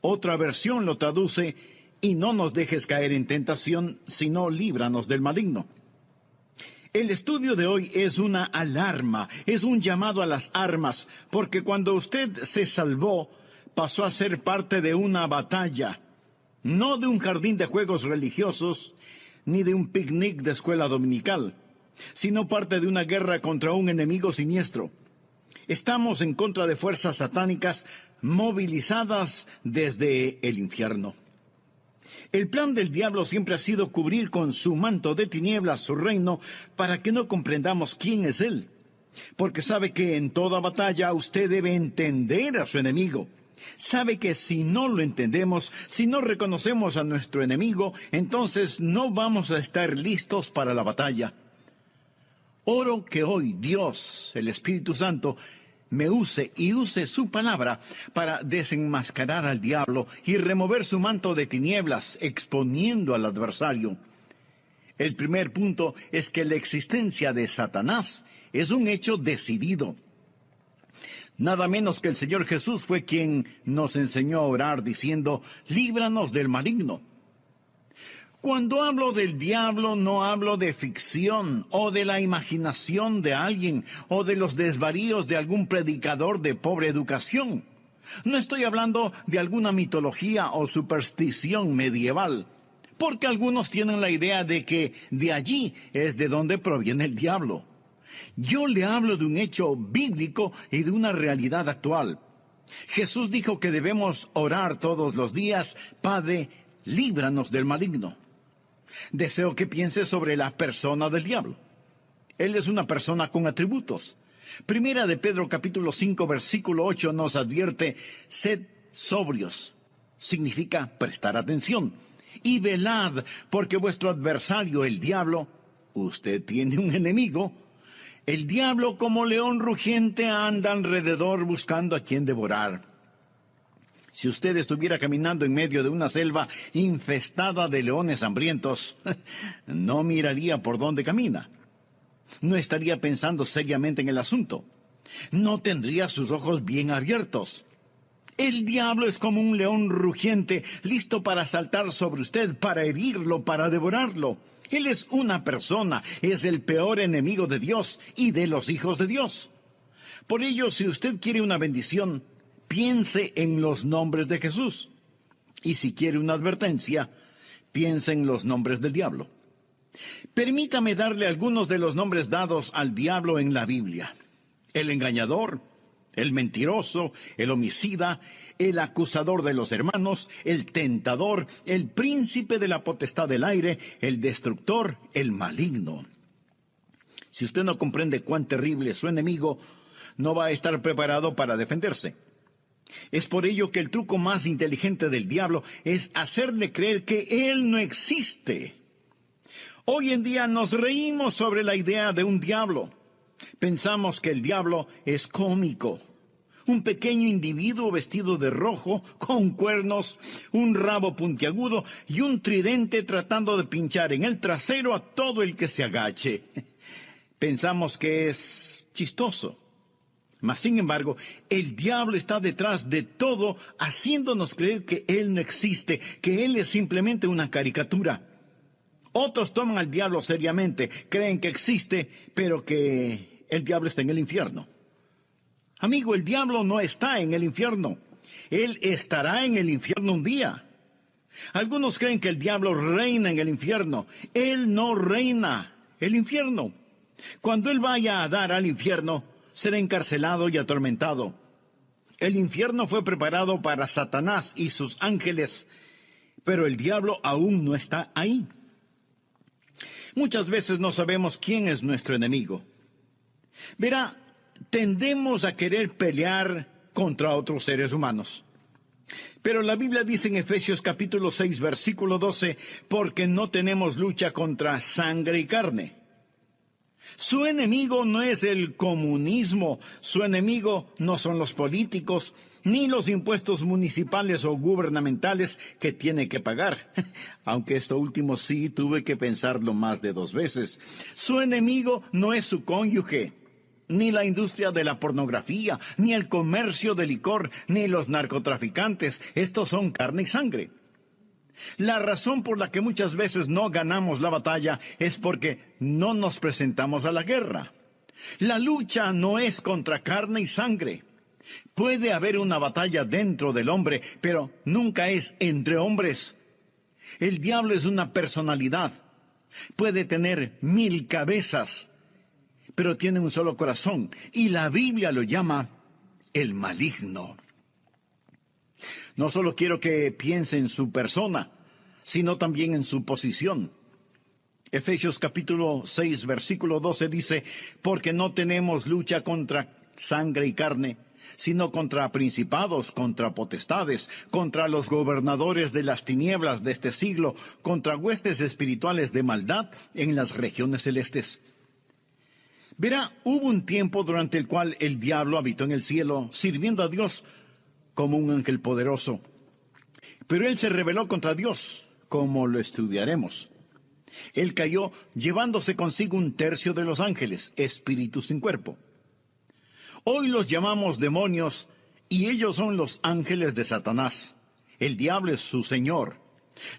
Otra versión lo traduce: y no nos dejes caer en tentación, sino líbranos del maligno. El estudio de hoy es una alarma, es un llamado a las armas, porque cuando usted se salvó, pasó a ser parte de una batalla, no de un jardín de juegos religiosos, ni de un picnic de escuela dominical, sino parte de una guerra contra un enemigo siniestro. Estamos en contra de fuerzas satánicas movilizadas desde el infierno. El plan del diablo siempre ha sido cubrir con su manto de tinieblas su reino para que no comprendamos quién es él. Porque sabe que en toda batalla usted debe entender a su enemigo. Sabe que si no lo entendemos, si no reconocemos a nuestro enemigo, entonces no vamos a estar listos para la batalla. Oro que hoy Dios, el Espíritu Santo, me use y use su palabra para desenmascarar al diablo y remover su manto de tinieblas, exponiendo al adversario. El primer punto es que la existencia de Satanás es un hecho decidido. Nada menos que el Señor Jesús fue quien nos enseñó a orar diciendo: líbranos del maligno. Cuando hablo del diablo, no hablo de ficción o de la imaginación de alguien o de los desvaríos de algún predicador de pobre educación. No estoy hablando de alguna mitología o superstición medieval, porque algunos tienen la idea de que de allí es de donde proviene el diablo. Yo le hablo de un hecho bíblico y de una realidad actual. Jesús dijo que debemos orar todos los días: Padre, líbranos del maligno. Deseo que piense sobre la persona del diablo. Él es una persona con atributos. Primera de Pedro capítulo 5 versículo 8 nos advierte: sed sobrios. Significa prestar atención. Y velad, porque vuestro adversario, el diablo, usted tiene un enemigo. El diablo, como león rugiente, anda alrededor buscando a quien devorar. Si usted estuviera caminando en medio de una selva infestada de leones hambrientos, no miraría por dónde camina. No estaría pensando seriamente en el asunto. No tendría sus ojos bien abiertos. El diablo es como un león rugiente, listo para saltar sobre usted, para herirlo, para devorarlo. Él es una persona, es el peor enemigo de Dios y de los hijos de Dios. Por ello, si usted quiere una bendición, piense en los nombres de Jesús. Y si quiere una advertencia, piense en los nombres del diablo. Permítame darle algunos de los nombres dados al diablo en la Biblia: el engañador, el mentiroso, el homicida, el acusador de los hermanos, el tentador, el príncipe de la potestad del aire, el destructor, el maligno. Si usted no comprende cuán terrible es su enemigo, no va a estar preparado para defenderse. Es por ello que el truco más inteligente del diablo es hacerle creer que él no existe. Hoy en día nos reímos sobre la idea de un diablo. Pensamos que el diablo es cómico. Un pequeño individuo vestido de rojo, con cuernos, un rabo puntiagudo y un tridente tratando de pinchar en el trasero a todo el que se agache. Pensamos que es chistoso. Mas, sin embargo, el diablo está detrás de todo, haciéndonos creer que él no existe, que él es simplemente una caricatura. Otros toman al diablo seriamente, creen que existe, pero que el diablo está en el infierno. Amigo, el diablo no está en el infierno. Él estará en el infierno un día. Algunos creen que el diablo reina en el infierno. Él no reina el infierno. Cuando él vaya a dar al infierno, será encarcelado y atormentado. El infierno fue preparado para Satanás y sus ángeles, pero el diablo aún no está ahí. Muchas veces no sabemos quién es nuestro enemigo. Verá, tendemos a querer pelear contra otros seres humanos. Pero la Biblia dice en Efesios capítulo 6, versículo 12, porque no tenemos lucha contra sangre y carne. Su enemigo no es el comunismo, su enemigo no son los políticos, ni los impuestos municipales o gubernamentales que tiene que pagar. Aunque esto último sí tuve que pensarlo más de 2 veces. Su enemigo no es su cónyuge, ni la industria de la pornografía, ni el comercio de licor, ni los narcotraficantes. Estos son carne y sangre. La razón por la que muchas veces no ganamos la batalla es porque no nos presentamos a la guerra. La lucha no es contra carne y sangre. Puede haber una batalla dentro del hombre, pero nunca es entre hombres. El diablo es una personalidad. Puede tener 1000 cabezas, pero tiene un solo corazón, y la Biblia lo llama el maligno. No solo quiero que piense en su persona, sino también en su posición. Efesios capítulo 6, versículo 12 dice, porque no tenemos lucha contra sangre y carne, sino contra principados, contra potestades, contra los gobernadores de las tinieblas de este siglo, contra huestes espirituales de maldad en las regiones celestes. Verá, hubo un tiempo durante el cual el diablo habitó en el cielo, sirviendo a Dios como un ángel poderoso. Pero él se rebeló contra Dios, como lo estudiaremos. Él cayó llevándose consigo 1/3 de los ángeles, espíritus sin cuerpo. Hoy los llamamos demonios, y ellos son los ángeles de Satanás. El diablo es su señor.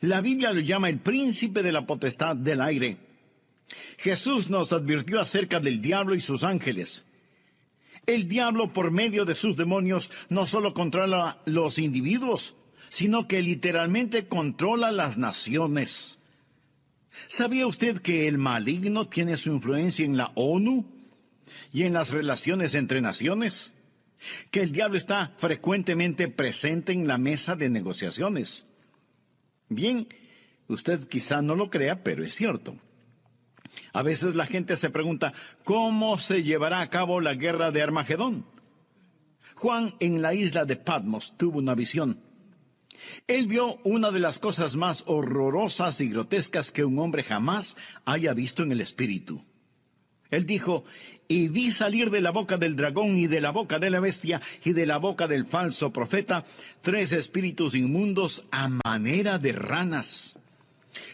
La Biblia lo llama el príncipe de la potestad del aire. Jesús nos advirtió acerca del diablo y sus ángeles. El diablo, por medio de sus demonios, no solo controla los individuos, sino que literalmente controla las naciones. ¿Sabía usted que el maligno tiene su influencia en la ONU y en las relaciones entre naciones? Que el diablo está frecuentemente presente en la mesa de negociaciones. Bien, usted quizá no lo crea, pero es cierto. A veces la gente se pregunta, ¿cómo se llevará a cabo la guerra de Armagedón? Juan, en la isla de Patmos, tuvo una visión. Él vio una de las cosas más horrorosas y grotescas que un hombre jamás haya visto en el espíritu. Él dijo, y vi salir de la boca del dragón y de la boca de la bestia y de la boca del falso profeta 3 espíritus inmundos a manera de ranas.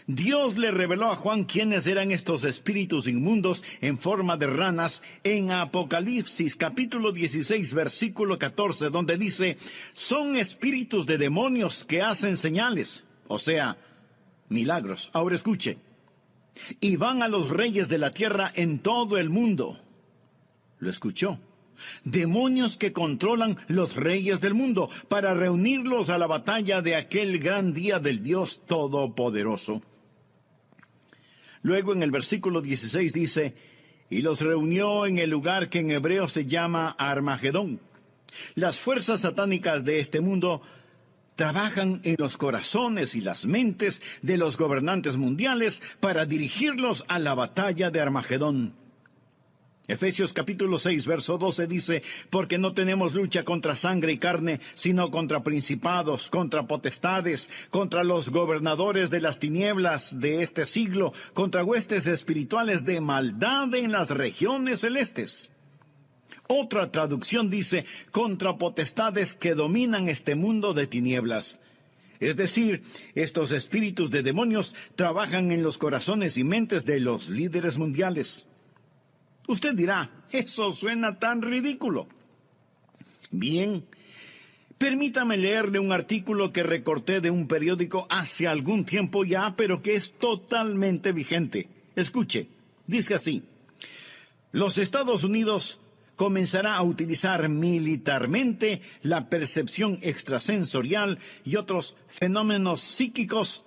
Dios le reveló a Juan quiénes eran estos espíritus inmundos en forma de ranas en Apocalipsis capítulo 16 versículo 14, donde dice, son espíritus de demonios que hacen señales, o sea, milagros. Ahora escuche, y van a los reyes de la tierra en todo el mundo. ¿Lo escuchó? Demonios que controlan los reyes del mundo para reunirlos a la batalla de aquel gran día del Dios Todopoderoso. Luego en el versículo 16 dice, y los reunió en el lugar que en hebreo se llama Armagedón. Las fuerzas satánicas de este mundo trabajan en los corazones y las mentes de los gobernantes mundiales para dirigirlos a la batalla de Armagedón. Efesios capítulo 6, verso 12 dice, porque no tenemos lucha contra sangre y carne, sino contra principados, contra potestades, contra los gobernadores de las tinieblas de este siglo, contra huestes espirituales de maldad en las regiones celestes. Otra traducción dice, contra potestades que dominan este mundo de tinieblas. Es decir, estos espíritus de demonios trabajan en los corazones y mentes de los líderes mundiales. Usted dirá, eso suena tan ridículo. Bien, permítame leerle un artículo que recorté de un periódico hace algún tiempo ya, pero que es totalmente vigente. Escuche, dice así, los Estados Unidos comenzará a utilizar militarmente la percepción extrasensorial y otros fenómenos psíquicos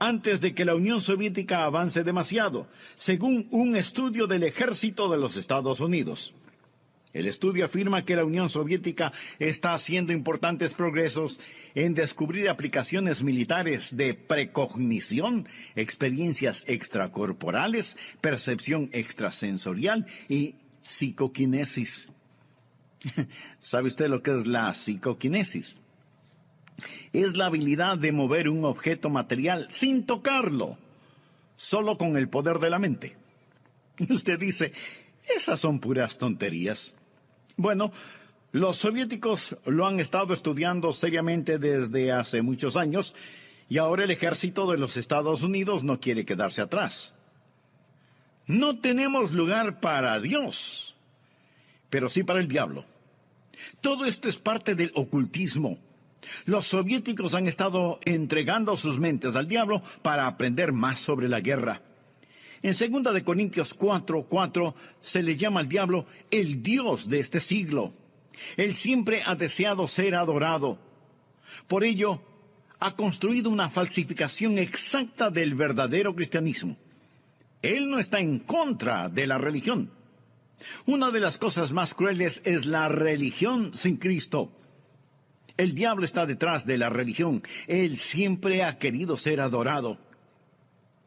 antes de que la Unión Soviética avance demasiado, según un estudio del ejército de los Estados Unidos. El estudio afirma que la Unión Soviética está haciendo importantes progresos en descubrir aplicaciones militares de precognición, experiencias extracorporales, percepción extrasensorial y psicoquinesis. ¿Sabe usted lo que es la psicoquinesis? Es la habilidad de mover un objeto material sin tocarlo, solo con el poder de la mente. Y usted dice, esas son puras tonterías. Bueno, los soviéticos lo han estado estudiando seriamente desde hace muchos años, y ahora el ejército de los Estados Unidos no quiere quedarse atrás. No tenemos lugar para Dios. pero sí para el diablo. Todo esto es parte del ocultismo. Los soviéticos han estado entregando sus mentes al diablo para aprender más sobre la guerra. En 2 de Corintios 4:4 se le llama al diablo el Dios de este siglo. Él siempre ha deseado ser adorado. Por ello, ha construido una falsificación exacta del verdadero cristianismo. Él no está en contra de la religión. Una de las cosas más crueles es la religión sin Cristo. El diablo está detrás de la religión. Él siempre ha querido ser adorado.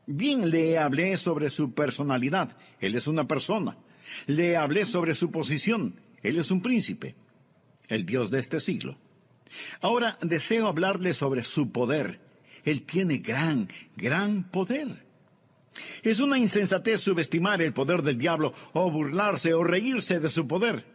Bien, le hablé sobre su personalidad. Él es una persona. Le hablé sobre su posición. Él es un príncipe, el Dios de este siglo. Ahora deseo hablarle sobre su poder. Él tiene gran poder. Es una insensatez subestimar el poder del diablo o burlarse o reírse de su poder.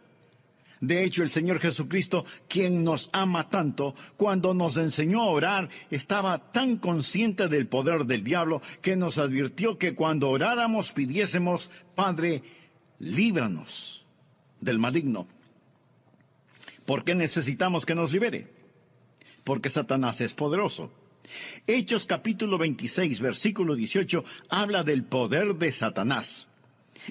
De hecho, el Señor Jesucristo, quien nos ama tanto, cuando nos enseñó a orar, estaba tan consciente del poder del diablo que nos advirtió que cuando oráramos pidiésemos: Padre, líbranos del maligno. ¿Por qué necesitamos que nos libere? Porque Satanás es poderoso. Hechos capítulo 26, versículo 18, habla del poder de Satanás.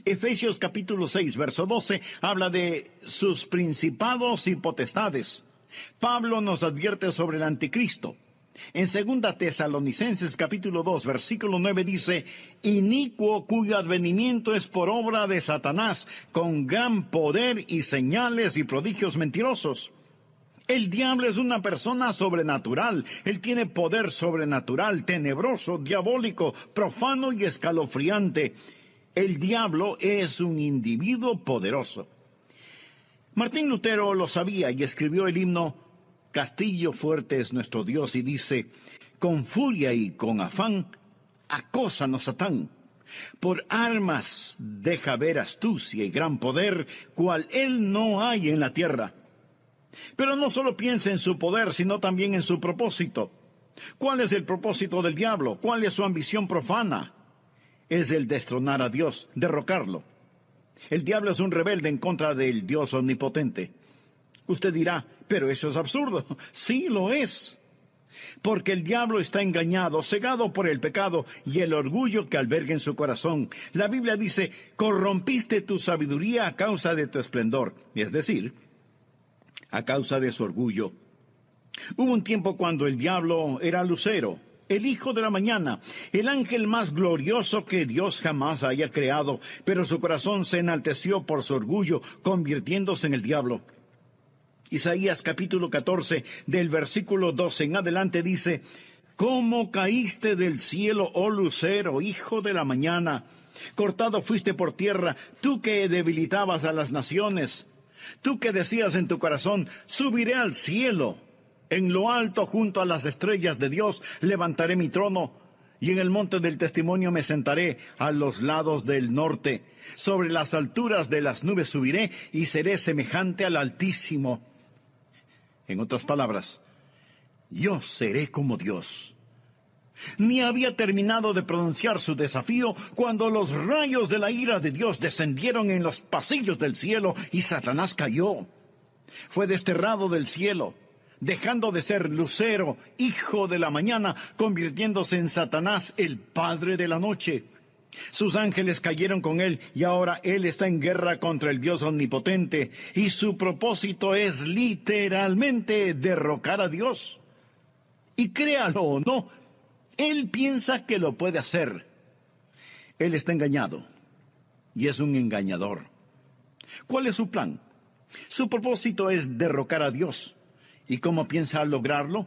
Efesios capítulo 6, verso 12, habla de sus principados y potestades. Pablo nos advierte sobre el anticristo. En 2 Tesalonicenses capítulo 2, versículo 9 dice: inicuo cuyo advenimiento es por obra de Satanás, con gran poder y señales y prodigios mentirosos. El diablo es una persona sobrenatural. Él tiene poder sobrenatural, tenebroso, diabólico, profano y escalofriante. El diablo es un individuo poderoso. Martín Lutero lo sabía y escribió el himno Castillo fuerte es nuestro Dios, y dice: con furia y con afán acósanos Satán. Por armas deja ver astucia y gran poder, cual él no hay en la tierra. Pero no solo piensa en su poder, sino también en su propósito. ¿Cuál es el propósito del diablo? ¿Cuál es su ambición profana? Es el destronar a Dios, derrocarlo. El diablo es un rebelde en contra del Dios omnipotente. Usted dirá: pero eso es absurdo. Sí, lo es. Porque el diablo está engañado, cegado por el pecado y el orgullo que alberga en su corazón. La Biblia dice: corrompiste tu sabiduría a causa de tu esplendor. Es decir, a causa de su orgullo. Hubo un tiempo cuando el diablo era Lucero, el hijo de la mañana, el ángel más glorioso que Dios jamás haya creado, pero su corazón se enalteció por su orgullo, convirtiéndose en el diablo. Isaías capítulo 14, del versículo 12 en adelante dice: ¿cómo caíste del cielo, oh lucero, hijo de la mañana? Cortado fuiste por tierra, tú que debilitabas a las naciones. Tú que decías en tu corazón: subiré al cielo. En lo alto, junto a las estrellas de Dios, levantaré mi trono. Y en el monte del testimonio me sentaré a los lados del norte. Sobre las alturas de las nubes subiré y seré semejante al Altísimo. En otras palabras, yo seré como Dios. Ni había terminado de pronunciar su desafío cuando los rayos de la ira de Dios descendieron en los pasillos del cielo y Satanás cayó. Fue desterrado del cielo, dejando de ser Lucero, hijo de la mañana, convirtiéndose en Satanás, el padre de la noche. Sus ángeles cayeron con él y ahora él está en guerra contra el Dios omnipotente, y su propósito es literalmente derrocar a Dios. Y créalo o no, él piensa que lo puede hacer. Él está engañado y es un engañador. ¿Cuál es su plan? Su propósito es derrocar a Dios. ¿Y cómo piensa lograrlo?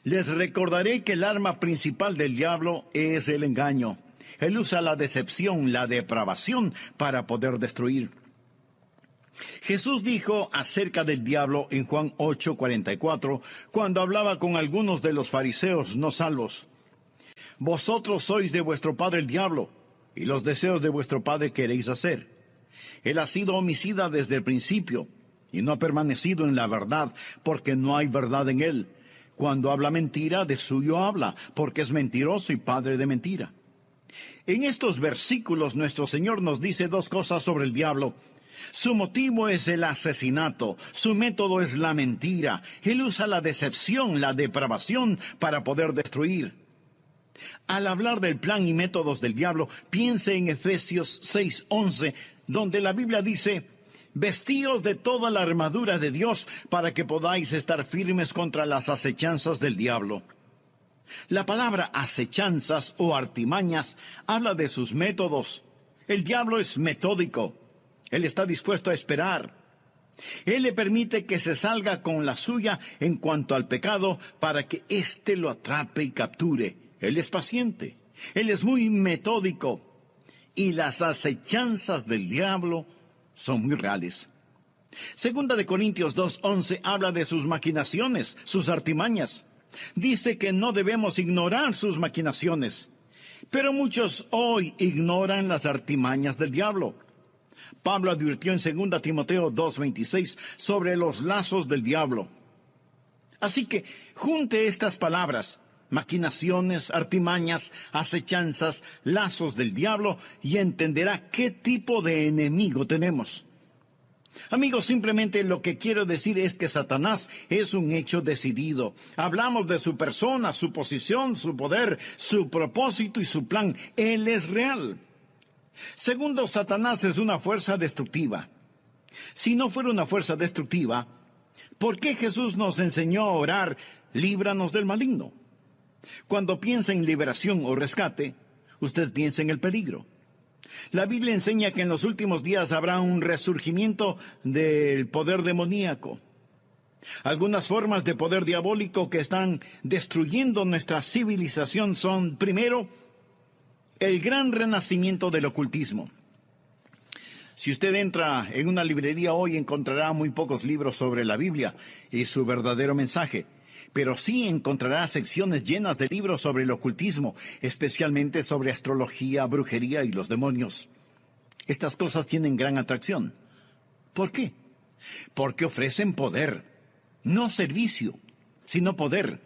Les recordaré que el arma principal del diablo es el engaño. Él usa la decepción, la depravación para poder destruir. Jesús dijo acerca del diablo en Juan 8:44, cuando hablaba con algunos de los fariseos no salvos: vosotros sois de vuestro padre el diablo, y los deseos de vuestro padre queréis hacer. Él ha sido homicida desde el principio, y no ha permanecido en la verdad, porque no hay verdad en él. Cuando habla mentira, de suyo habla, porque es mentiroso y padre de mentira. En estos versículos nuestro Señor nos dice dos cosas sobre el diablo. Su motivo es el asesinato, su método es la mentira. Él usa la decepción, la depravación para poder destruir. Al hablar del plan y métodos del diablo, piense en Efesios 6:11, donde la Biblia dice: vestíos de toda la armadura de Dios para que podáis estar firmes contra las acechanzas del diablo. La palabra acechanzas o artimañas habla de sus métodos. El diablo es metódico. Él está dispuesto a esperar. Él le permite que se salga con la suya en cuanto al pecado para que éste lo atrape y capture. Él es paciente. Él es muy metódico. Y las acechanzas del diablo son muy reales. Segunda de Corintios 2:11 habla de sus maquinaciones, sus artimañas. Dice que no debemos ignorar sus maquinaciones. Pero muchos hoy ignoran las artimañas del diablo. Pablo advirtió en 2 Timoteo 2:26 sobre los lazos del diablo. Así que junte estas palabras: maquinaciones, artimañas, acechanzas, lazos del diablo, y entenderá qué tipo de enemigo tenemos. Amigos, simplemente lo que quiero decir es que Satanás es un hecho decidido. Hablamos de su persona, su posición, su poder, su propósito y su plan. Él es real. Segundo, Satanás es una fuerza destructiva. Si no fuera una fuerza destructiva, ¿por qué Jesús nos enseñó a orar: líbranos del maligno? Cuando piensa en liberación o rescate, usted piensa en el peligro. La Biblia enseña que en los últimos días habrá un resurgimiento del poder demoníaco. Algunas formas de poder diabólico que están destruyendo nuestra civilización son, primero, el gran renacimiento del ocultismo. Si usted entra en una librería hoy, encontrará muy pocos libros sobre la Biblia y su verdadero mensaje. Pero sí encontrará secciones llenas de libros sobre el ocultismo, especialmente sobre astrología, brujería y los demonios. Estas cosas tienen gran atracción. ¿Por qué? Porque ofrecen poder, no servicio, sino poder.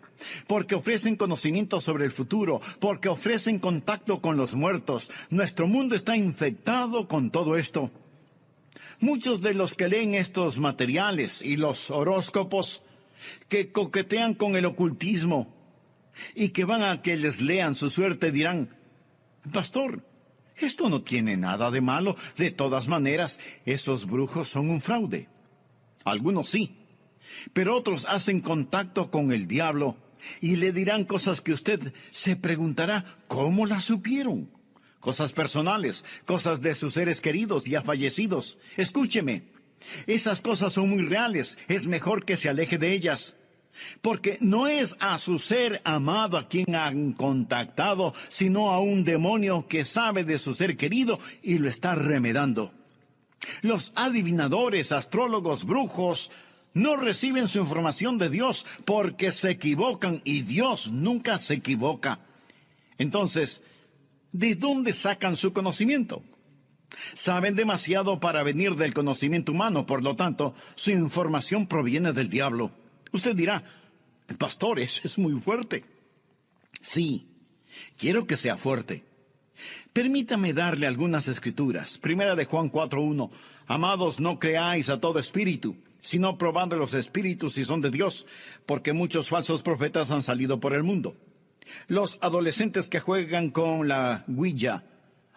Porque ofrecen conocimiento sobre el futuro, porque ofrecen contacto con los muertos. Nuestro mundo está infectado con todo esto. Muchos de los que leen estos materiales y los horóscopos, que coquetean con el ocultismo y que van a que les lean su suerte, dirán: pastor, esto no tiene nada de malo. De todas maneras, esos brujos son un fraude. Algunos sí, pero otros hacen contacto con el diablo y le dirán cosas que usted se preguntará: ¿cómo las supieron? Cosas personales, cosas de sus seres queridos ya fallecidos. Escúcheme. Esas cosas son muy reales. Es mejor que se aleje de ellas. Porque no es a su ser amado a quien han contactado, sino a un demonio que sabe de su ser querido y lo está remedando. Los adivinadores, astrólogos, brujos, no reciben su información de Dios porque se equivocan, y Dios nunca se equivoca. Entonces, ¿de dónde sacan su conocimiento? Saben demasiado para venir del conocimiento humano, por lo tanto, su información proviene del diablo. Usted dirá: pastor, eso es muy fuerte. Sí, quiero que sea fuerte. Permítame darle algunas escrituras. Primera de Juan 4:1. Amados, no creáis a todo espíritu, sino probad los espíritus si son de Dios, porque muchos falsos profetas han salido por el mundo. Los adolescentes que juegan con la Ouija,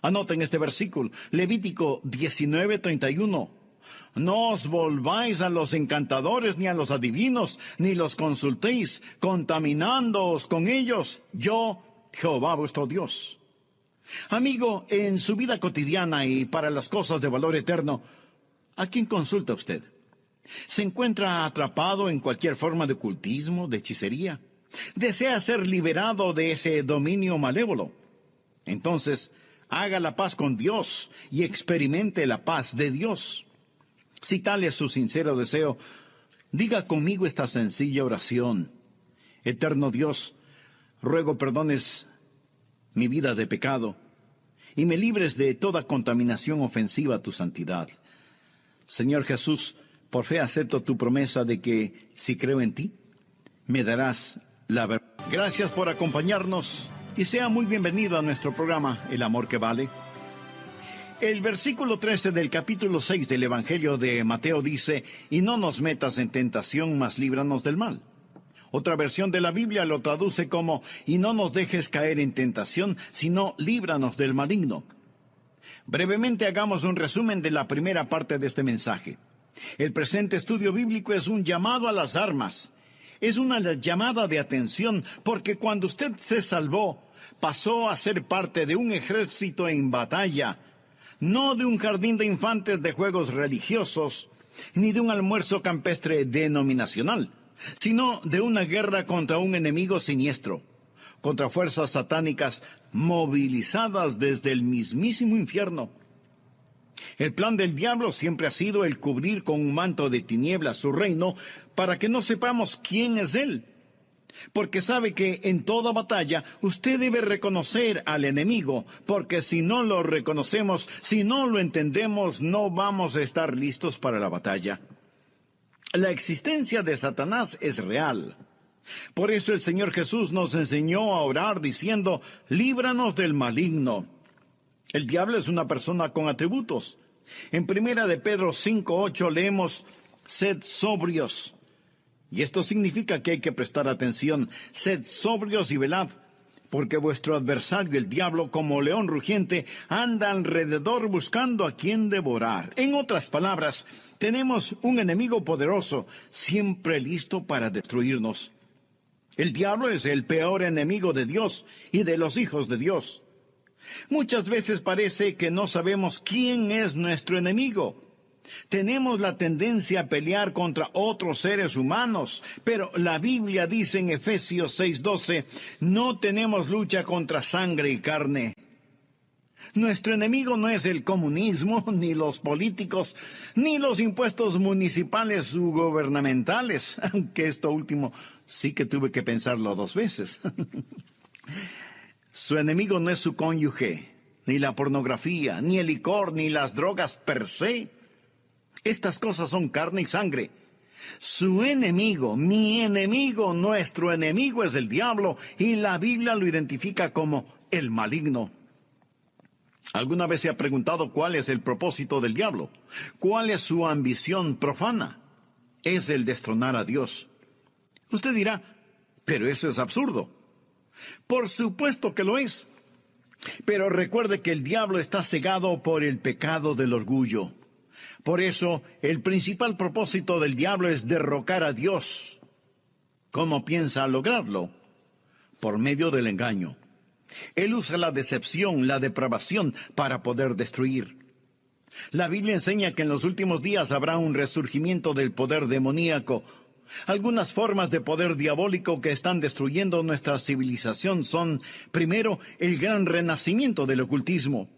anoten este versículo, Levítico 19:31. No os volváis a los encantadores ni a los adivinos, ni los consultéis, contaminándoos con ellos. Yo, Jehová vuestro Dios. Amigo, en su vida cotidiana y para las cosas de valor eterno, ¿a quién consulta usted? ¿Se encuentra atrapado en cualquier forma de ocultismo, de hechicería? ¿Desea ser liberado de ese dominio malévolo? Entonces, haga la paz con Dios y experimente la paz de Dios. Si tal es su sincero deseo, diga conmigo esta sencilla oración: Eterno Dios, ruego perdones mi vida de pecado y me libres de toda contaminación ofensiva a tu santidad. Señor Jesús, por fe acepto tu promesa de que, si creo en ti, me darás la verdad. Gracias por acompañarnos y sea muy bienvenido a nuestro programa El Amor que Vale. El versículo 13 del capítulo 6 del Evangelio de Mateo dice, y no nos metas en tentación, mas líbranos del mal. Otra versión de la Biblia lo traduce como, y no nos dejes caer en tentación, sino líbranos del maligno. Brevemente hagamos un resumen de la primera parte de este mensaje. El presente estudio bíblico es un llamado a las armas. Es una llamada de atención, porque cuando usted se salvó, pasó a ser parte de un ejército en batalla, no de un jardín de infantes de juegos religiosos, ni de un almuerzo campestre denominacional, sino de una guerra contra un enemigo siniestro, contra fuerzas satánicas movilizadas desde el mismísimo infierno. El plan del diablo siempre ha sido el cubrir con un manto de tinieblas su reino para que no sepamos quién es él. Porque sabe que en toda batalla usted debe reconocer al enemigo, porque si no lo reconocemos, si no lo entendemos, no vamos a estar listos para la batalla. La existencia de Satanás es real. Por eso el Señor Jesús nos enseñó a orar diciendo, líbranos del maligno. El diablo es una persona con atributos. En 1 de Pedro 5:8 leemos, sed sobrios. Y esto significa que hay que prestar atención. Sed sobrios y velad, porque vuestro adversario, el diablo, como león rugiente, anda alrededor buscando a quien devorar. En otras palabras, tenemos un enemigo poderoso, siempre listo para destruirnos. El diablo es el peor enemigo de Dios y de los hijos de Dios. Muchas veces parece que no sabemos quién es nuestro enemigo. Tenemos la tendencia a pelear contra otros seres humanos, pero la Biblia dice en Efesios 6:12, no tenemos lucha contra sangre y carne. Nuestro enemigo no es el comunismo, ni los políticos, ni los impuestos municipales u gubernamentales, aunque esto último sí que tuve que pensarlo 2 veces. Su enemigo no es su cónyuge, ni la pornografía, ni el licor, ni las drogas per se. Estas cosas son carne y sangre. Su enemigo, mi enemigo, nuestro enemigo es el diablo, y la Biblia lo identifica como el maligno. ¿Alguna vez se ha preguntado cuál es el propósito del diablo? ¿Cuál es su ambición profana? Es el destronar a Dios. Usted dirá, pero eso es absurdo. Por supuesto que lo es. Pero recuerde que el diablo está cegado por el pecado del orgullo. Por eso, el principal propósito del diablo es derrocar a Dios. ¿Cómo piensa lograrlo? Por medio del engaño. Él usa la decepción, la depravación para poder destruir. La Biblia enseña que en los últimos días habrá un resurgimiento del poder demoníaco. Algunas formas de poder diabólico que están destruyendo nuestra civilización son, primero, el gran renacimiento del ocultismo.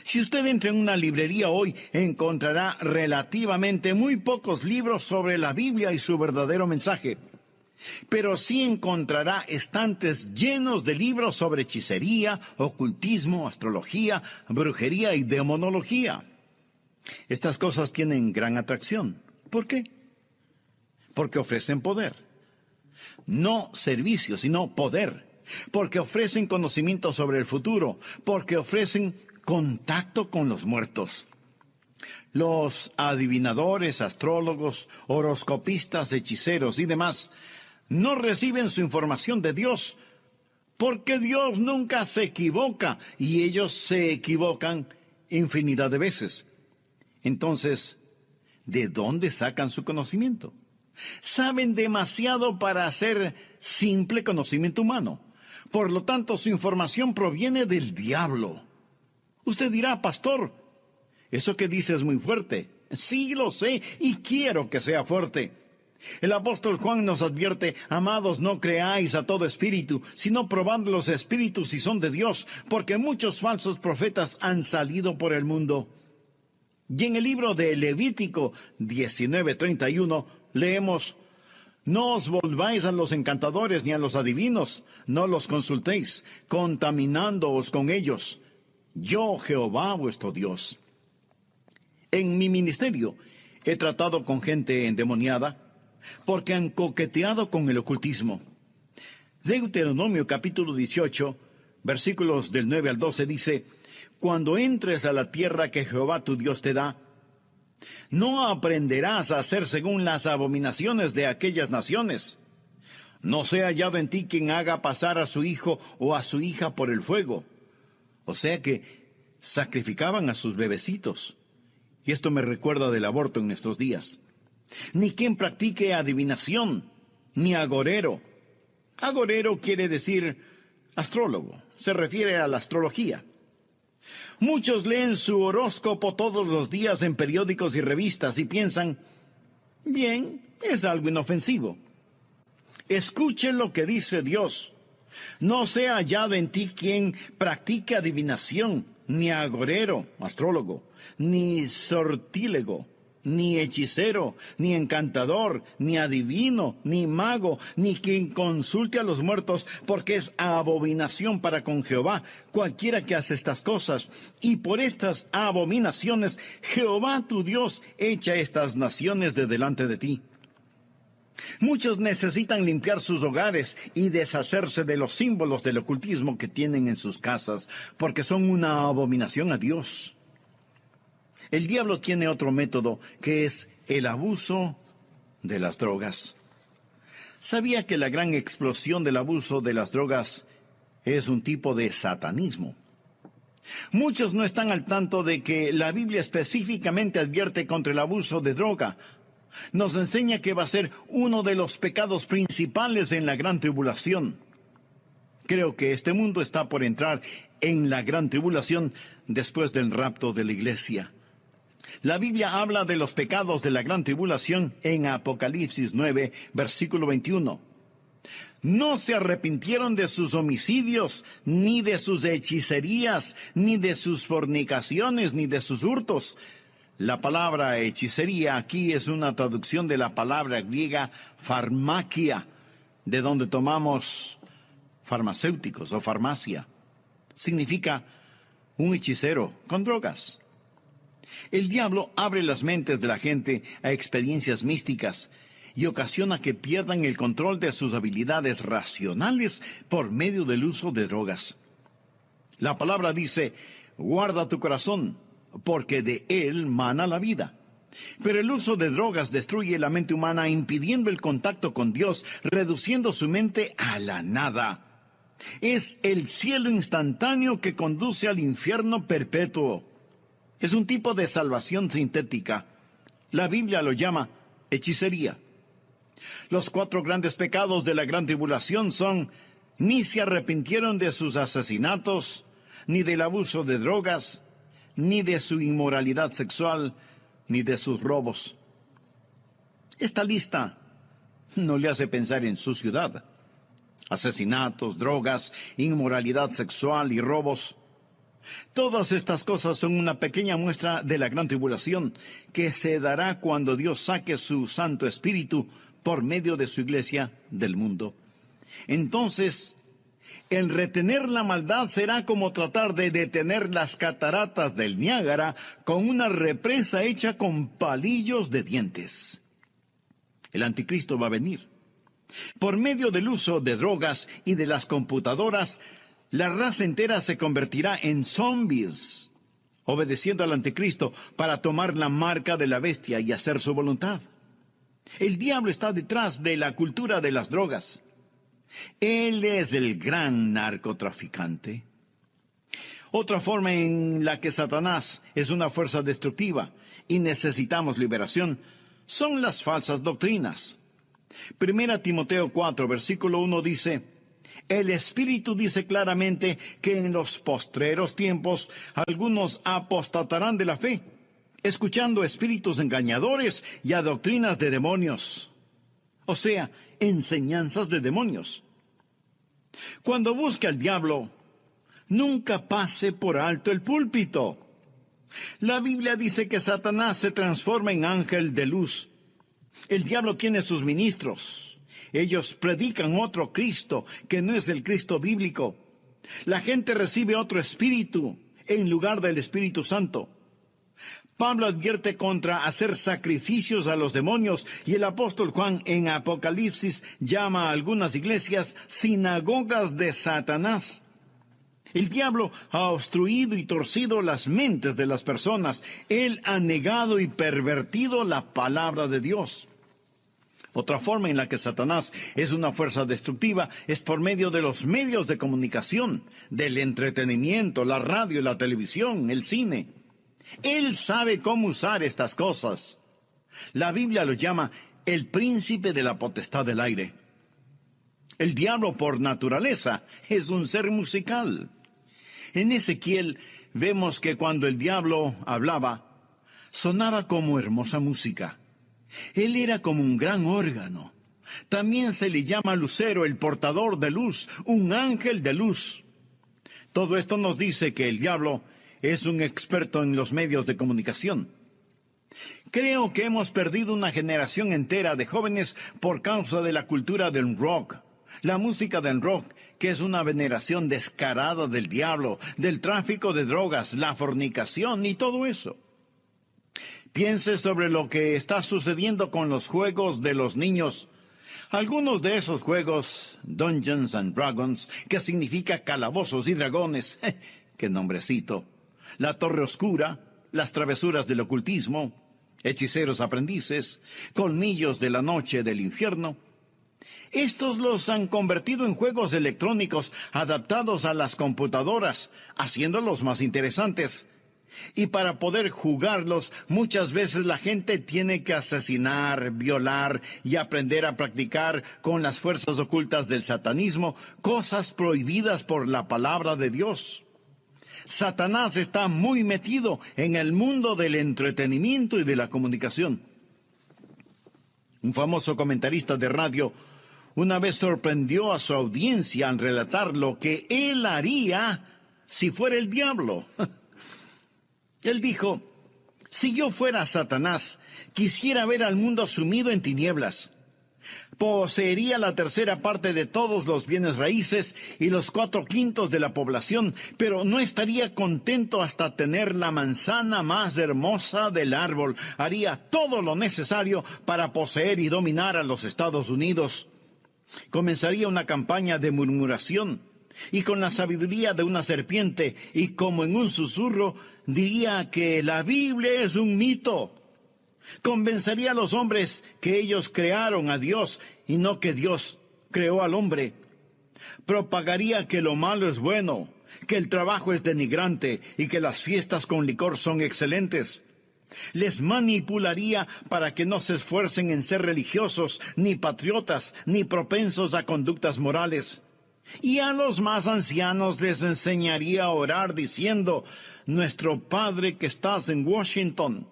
Si usted entra en una librería hoy, encontrará relativamente muy pocos libros sobre la Biblia y su verdadero mensaje. Pero sí encontrará estantes llenos de libros sobre hechicería, ocultismo, astrología, brujería y demonología. Estas cosas tienen gran atracción. ¿Por qué? Porque ofrecen poder. No servicio, sino poder. Porque ofrecen conocimiento sobre el futuro. Porque ofrecen contacto con los muertos. Los adivinadores, astrólogos, horoscopistas, hechiceros y demás no reciben su información de Dios, porque Dios nunca se equivoca y ellos se equivocan infinidad de veces. Entonces, ¿de dónde sacan su conocimiento? Saben demasiado para hacer simple conocimiento humano. Por lo tanto, su información proviene del diablo. Usted dirá, pastor, eso que dice es muy fuerte. Sí, lo sé, y quiero que sea fuerte. El apóstol Juan nos advierte, amados, no creáis a todo espíritu, sino probad los espíritus si son de Dios, porque muchos falsos profetas han salido por el mundo. Y en el libro de Levítico 19:31 leemos, no os volváis a los encantadores ni a los adivinos, no los consultéis, contaminándoos con ellos. Yo, Jehová, vuestro Dios. En mi ministerio he tratado con gente endemoniada, porque han coqueteado con el ocultismo. Deuteronomio capítulo 18, versículos del 9 al 12 dice, Cuando entres a la tierra que Jehová tu Dios te da, no aprenderás a hacer según las abominaciones de aquellas naciones. No sea hallado en ti quien haga pasar a su hijo o a su hija por el fuego. O sea que sacrificaban a sus bebecitos. Y esto me recuerda del aborto en nuestros días. Ni quien practique adivinación, ni agorero. Agorero quiere decir astrólogo. Se refiere a la astrología. Muchos leen su horóscopo todos los días en periódicos y revistas y piensan, bien, es algo inofensivo. Escuche lo que dice Dios. No sea hallado en ti quien practique adivinación, ni agorero, astrólogo, ni sortílego, ni hechicero, ni encantador, ni adivino, ni mago, ni quien consulte a los muertos, porque es abominación para con Jehová cualquiera que hace estas cosas. Y por estas abominaciones Jehová tu Dios echa estas naciones de delante de ti. Muchos necesitan limpiar sus hogares y deshacerse de los símbolos del ocultismo que tienen en sus casas, porque son una abominación a Dios. El diablo tiene otro método, que es el abuso de las drogas. ¿Sabía que la gran explosión del abuso de las drogas es un tipo de satanismo? Muchos no están al tanto de que la Biblia específicamente advierte contra el abuso de droga. Nos enseña que va a ser uno de los pecados principales en la gran tribulación. Creo que este mundo está por entrar en la gran tribulación después del rapto de la iglesia. La Biblia habla de los pecados de la gran tribulación en Apocalipsis 9, versículo 21. No se arrepintieron de sus homicidios, ni de sus hechicerías, ni de sus fornicaciones, ni de sus hurtos. La palabra hechicería aquí es una traducción de la palabra griega farmakia, de donde tomamos farmacéuticos o farmacia. Significa un hechicero con drogas. El diablo abre las mentes de la gente a experiencias místicas y ocasiona que pierdan el control de sus habilidades racionales por medio del uso de drogas. La palabra dice, guarda tu corazón, porque de él mana la vida. Pero el uso de drogas destruye la mente humana, impidiendo el contacto con Dios, reduciendo su mente a la nada. Es el cielo instantáneo que conduce al infierno perpetuo. Es un tipo de salvación sintética. La Biblia lo llama hechicería. Los 4 grandes pecados de la gran tribulación son: ni se arrepintieron de sus asesinatos, ni del abuso de drogas, ni de su inmoralidad sexual, ni de sus robos. Esta lista no le hace pensar en su ciudad. Asesinatos, drogas, inmoralidad sexual y robos. Todas estas cosas son una pequeña muestra de la gran tribulación que se dará cuando Dios saque su Santo Espíritu por medio de su iglesia del mundo. Entonces, el retener la maldad será como tratar de detener las cataratas del Niágara con una represa hecha con palillos de dientes. El anticristo va a venir. Por medio del uso de drogas y de las computadoras, la raza entera se convertirá en zombies, obedeciendo al anticristo para tomar la marca de la bestia y hacer su voluntad. El diablo está detrás de la cultura de las drogas. Él es el gran narcotraficante. Otra forma en la que Satanás es una fuerza destructiva y necesitamos liberación son las falsas doctrinas. 1 Timoteo 4, versículo 1 dice: el Espíritu dice claramente que en los postreros tiempos algunos apostatarán de la fe, escuchando espíritus engañadores y a doctrinas de demonios. O sea, enseñanzas de demonios. Cuando busque al diablo, nunca pase por alto el púlpito. La Biblia dice que Satanás se transforma en ángel de luz. El diablo tiene sus ministros. Ellos predican otro Cristo que no es el Cristo bíblico. La gente recibe otro espíritu en lugar del Espíritu Santo. Pablo advierte contra hacer sacrificios a los demonios y el apóstol Juan en Apocalipsis llama a algunas iglesias sinagogas de Satanás. El diablo ha obstruido y torcido las mentes de las personas. Él ha negado y pervertido la palabra de Dios. Otra forma en la que Satanás es una fuerza destructiva es por medio de los medios de comunicación, del entretenimiento, la radio, la televisión, el cine. Él sabe cómo usar estas cosas. La Biblia lo llama el príncipe de la potestad del aire. El diablo por naturaleza es un ser musical. En Ezequiel vemos que cuando el diablo hablaba, sonaba como hermosa música. Él era como un gran órgano. También se le llama lucero, el portador de luz, un ángel de luz. Todo esto nos dice que el diablo es un experto en los medios de comunicación. Creo que hemos perdido una generación entera de jóvenes por causa de la cultura del rock. La música del rock, que es una veneración descarada del diablo, del tráfico de drogas, la fornicación y todo eso. Piense sobre lo que está sucediendo con los juegos de los niños. Algunos de esos juegos, Dungeons and Dragons, que significa calabozos y dragones, ¡qué nombrecito! La Torre Oscura, las travesuras del ocultismo, hechiceros aprendices, colmillos de la noche del infierno. Estos los han convertido en juegos electrónicos adaptados a las computadoras, haciéndolos más interesantes. Y para poder jugarlos, muchas veces la gente tiene que asesinar, violar y aprender a practicar con las fuerzas ocultas del satanismo, cosas prohibidas por la palabra de Dios. Satanás está muy metido en el mundo del entretenimiento y de la comunicación. Un famoso comentarista de radio una vez sorprendió a su audiencia al relatar lo que él haría si fuera el diablo. Él dijo: si yo fuera Satanás, quisiera ver al mundo sumido en tinieblas. Poseería la tercera parte de todos los bienes raíces y los 4/5 de la población, pero no estaría contento hasta tener la manzana más hermosa del árbol. Haría todo lo necesario para poseer y dominar a los Estados Unidos. Comenzaría una campaña de murmuración, y con la sabiduría de una serpiente y como en un susurro diría que la Biblia es un mito. Convencería a los hombres que ellos crearon a Dios y no que Dios creó al hombre. Propagaría que lo malo es bueno, que el trabajo es denigrante y que las fiestas con licor son excelentes. Les manipularía para que no se esfuercen en ser religiosos, ni patriotas, ni propensos a conductas morales. Y a los más ancianos les enseñaría a orar diciendo: Nuestro Padre que estás en Washington.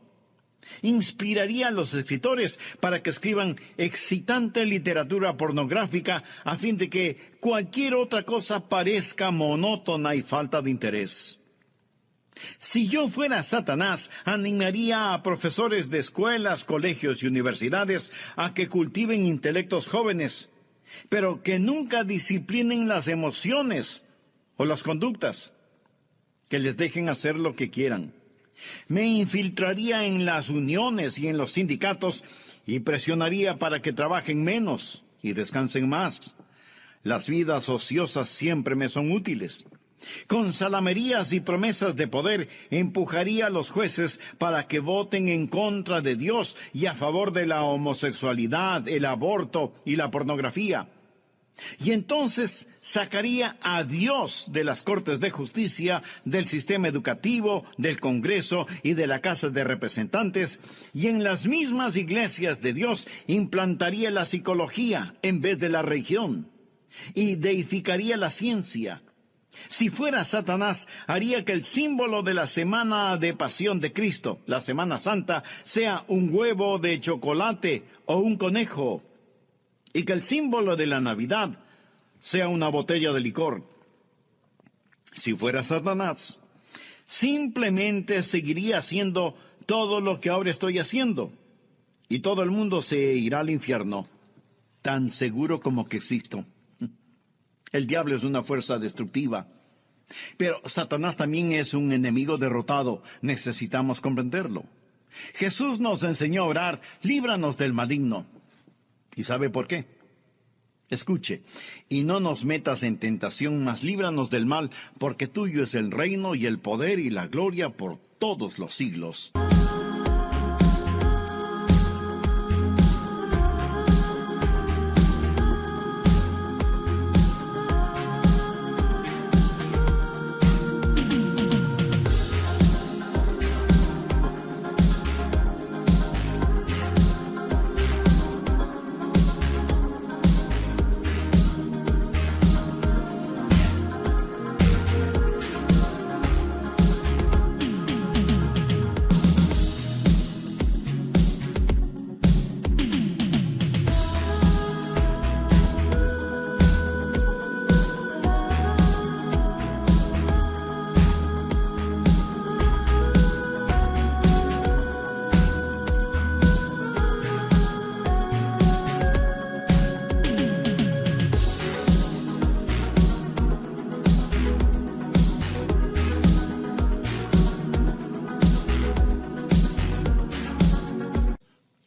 Inspiraría a los escritores para que escriban excitante literatura pornográfica a fin de que cualquier otra cosa parezca monótona y falta de interés. Si yo fuera Satanás, animaría a profesores de escuelas, colegios y universidades a que cultiven intelectos jóvenes, pero que nunca disciplinen las emociones o las conductas, que les dejen hacer lo que quieran. Me infiltraría en las uniones y en los sindicatos y presionaría para que trabajen menos y descansen más. Las vidas ociosas siempre me son útiles. Con salamerías y promesas de poder empujaría a los jueces para que voten en contra de Dios y a favor de la homosexualidad, el aborto y la pornografía. Y entonces sacaría a Dios de las Cortes de Justicia, del sistema educativo, del Congreso y de la Casa de Representantes, y en las mismas iglesias de Dios implantaría la psicología en vez de la religión, y deificaría la ciencia. Si fuera Satanás, haría que el símbolo de la semana de pasión de Cristo, la Semana Santa, sea un huevo de chocolate o un conejo, y que el símbolo de la Navidad sea una botella de licor. Si fuera Satanás, simplemente seguiría haciendo todo lo que ahora estoy haciendo, y todo el mundo se irá al infierno, tan seguro como que existo. El diablo es una fuerza destructiva, pero Satanás también es un enemigo derrotado. Necesitamos comprenderlo. Jesús nos enseñó a orar: líbranos del maligno. ¿Y sabe por qué? Escuche, y no nos metas en tentación, mas líbranos del mal, porque tuyo es el reino y el poder y la gloria por todos los siglos.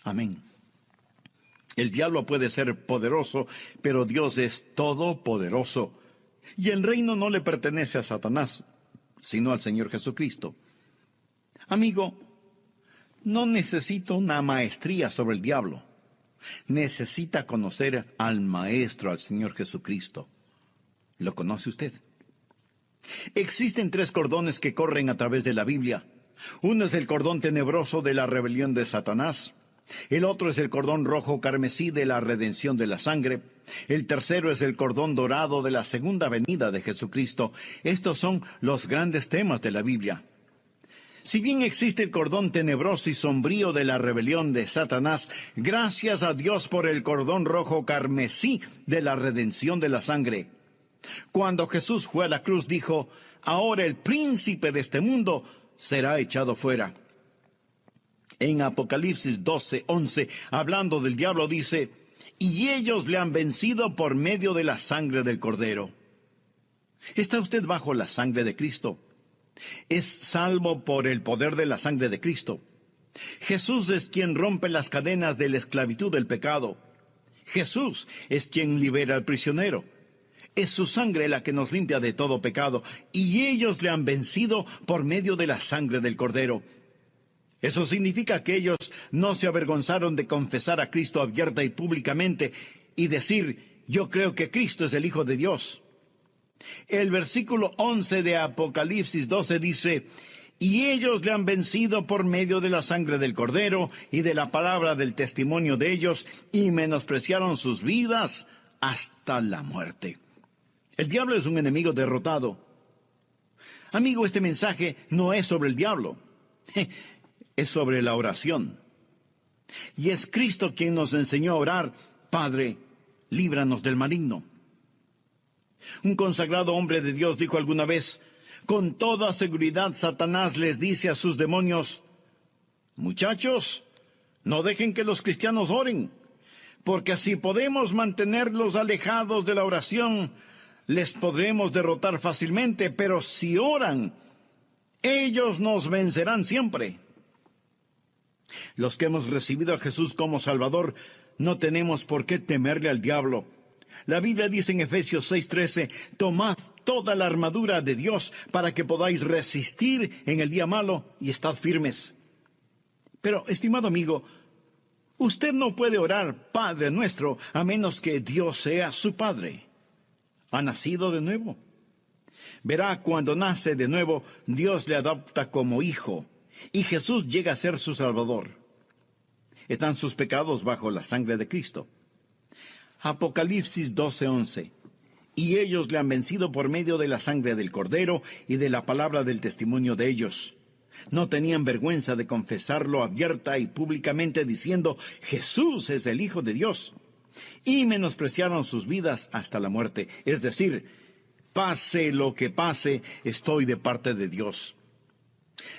Amén. El diablo puede ser poderoso, pero Dios es todopoderoso. Y el reino no le pertenece a Satanás, sino al Señor Jesucristo. Amigo, no necesita una maestría sobre el diablo. Necesita conocer al Maestro, al Señor Jesucristo. ¿Lo conoce usted? Existen 3 cordones que corren a través de la Biblia. Uno es el cordón tenebroso de la rebelión de Satanás. El otro es el cordón rojo carmesí de la redención de la sangre. El tercero es el cordón dorado de la segunda venida de Jesucristo. Estos son los grandes temas de la Biblia. Si bien existe el cordón tenebroso y sombrío de la rebelión de Satanás, gracias a Dios por el cordón rojo carmesí de la redención de la sangre. Cuando Jesús fue a la cruz, dijo: ahora el príncipe de este mundo será echado fuera. En Apocalipsis 12:11, hablando del diablo, dice: y ellos le han vencido por medio de la sangre del Cordero. ¿Está usted bajo la sangre de Cristo? Es salvo por el poder de la sangre de Cristo. Jesús es quien rompe las cadenas de la esclavitud del pecado. Jesús es quien libera al prisionero. Es su sangre la que nos limpia de todo pecado, y ellos le han vencido por medio de la sangre del Cordero. Eso significa que ellos no se avergonzaron de confesar a Cristo abierta y públicamente y decir: yo creo que Cristo es el Hijo de Dios. El versículo 11 de Apocalipsis 12 dice: y ellos le han vencido por medio de la sangre del Cordero y de la palabra del testimonio de ellos, y menospreciaron sus vidas hasta la muerte. El diablo es un enemigo derrotado. Amigo, este mensaje no es sobre el diablo. Es sobre la oración. Y es Cristo quien nos enseñó a orar: Padre, líbranos del maligno. Un consagrado hombre de Dios dijo alguna vez: con toda seguridad Satanás les dice a sus demonios: muchachos, no dejen que los cristianos oren, porque así podemos mantenerlos alejados de la oración, les podremos derrotar fácilmente, pero si oran, ellos nos vencerán siempre. Los que hemos recibido a Jesús como Salvador no tenemos por qué temerle al diablo. La Biblia dice en Efesios 6:13: tomad toda la armadura de Dios para que podáis resistir en el día malo y estad firmes. Pero, estimado amigo, usted no puede orar Padre nuestro a menos que Dios sea su Padre. ¿Ha nacido de nuevo? Verá, cuando nace de nuevo, Dios le adopta como hijo, y Jesús llega a ser su Salvador. Están sus pecados bajo la sangre de Cristo. Apocalipsis 12:11. Y ellos le han vencido por medio de la sangre del Cordero y de la palabra del testimonio de ellos. No tenían vergüenza de confesarlo abierta y públicamente, diciendo: Jesús es el Hijo de Dios. Y menospreciaron sus vidas hasta la muerte. Es decir, pase lo que pase, estoy de parte de Dios.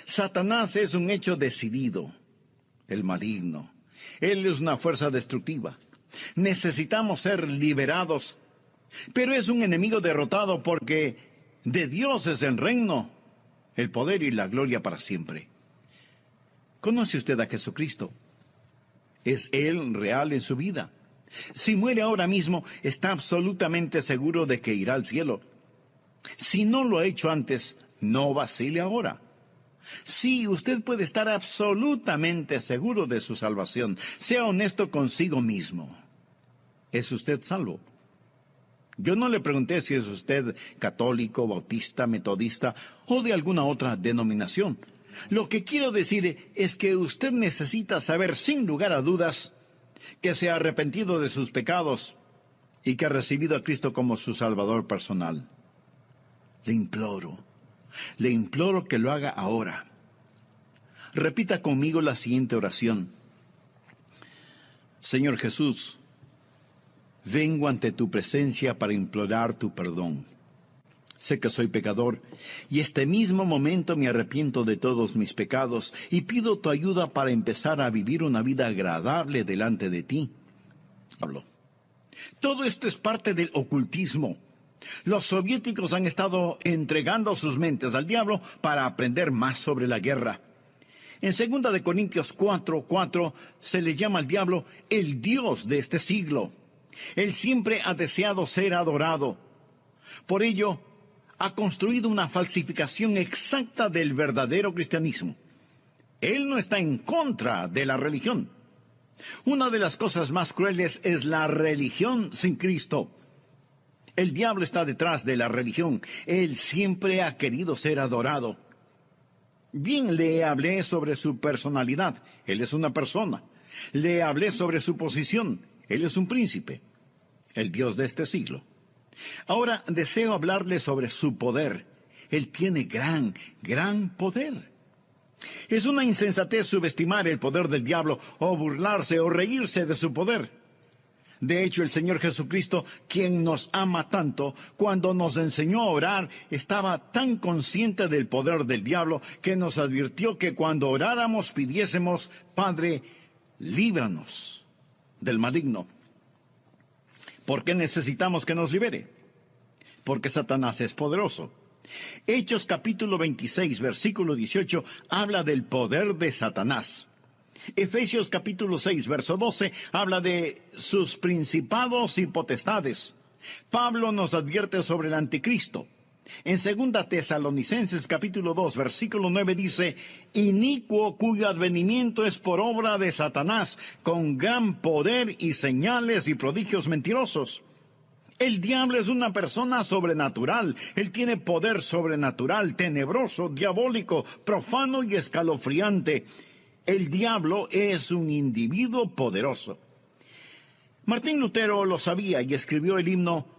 Satanás es un hecho decidido, el maligno. Él es una fuerza destructiva. Necesitamos ser liberados, pero es un enemigo derrotado porque de Dios es el reino, el poder y la gloria para siempre. ¿Conoce usted a Jesucristo? ¿Es Él real en su vida? Si muere ahora mismo, está absolutamente seguro de que irá al cielo. Si no lo ha hecho antes, no vacile ahora. Sí, usted puede estar absolutamente seguro de su salvación. Sea honesto consigo mismo. ¿Es usted salvo? Yo no le pregunté si es usted católico, bautista, metodista o de alguna otra denominación. Lo que quiero decir es que usted necesita saber sin lugar a dudas que se ha arrepentido de sus pecados y que ha recibido a Cristo como su Salvador personal. Le imploro que lo haga ahora. Repita conmigo la siguiente oración. Señor Jesús, vengo ante tu presencia para implorar tu perdón. Sé que soy pecador y este mismo momento me arrepiento de todos mis pecados y pido tu ayuda para empezar a vivir una vida agradable delante de ti. Pablo, todo esto es parte del ocultismo. Los soviéticos han estado entregando sus mentes al diablo para aprender más sobre la guerra. En 2 Corintios 4:4 se le llama al diablo el Dios de este siglo. Él siempre ha deseado ser adorado. Por ello, ha construido una falsificación exacta del verdadero cristianismo. Él no está en contra de la religión. Una de las cosas más crueles es la religión sin Cristo. El diablo está detrás de la religión. Él siempre ha querido ser adorado. Bien, le hablé sobre su personalidad. Él es una persona. Le hablé sobre su posición. Él es un príncipe, el Dios de este siglo. Ahora deseo hablarle sobre su poder. Él tiene gran poder. Es una insensatez subestimar el poder del diablo o burlarse o reírse de su poder. De hecho, el Señor Jesucristo, quien nos ama tanto, cuando nos enseñó a orar, estaba tan consciente del poder del diablo que nos advirtió que cuando oráramos pidiésemos, Padre, líbranos del maligno. ¿Por qué necesitamos que nos libere? Porque Satanás es poderoso. Hechos capítulo 26, versículo 18, habla del poder de Satanás. Efesios capítulo 6, verso 12, habla de sus principados y potestades. Pablo nos advierte sobre el anticristo. En 2 Tesalonicenses capítulo 2, versículo 9 dice, inicuo cuyo advenimiento es por obra de Satanás, con gran poder y señales y prodigios mentirosos. El diablo es una persona sobrenatural. Él tiene poder sobrenatural, tenebroso, diabólico, profano y escalofriante. El diablo es un individuo poderoso. Martín Lutero lo sabía y escribió el himno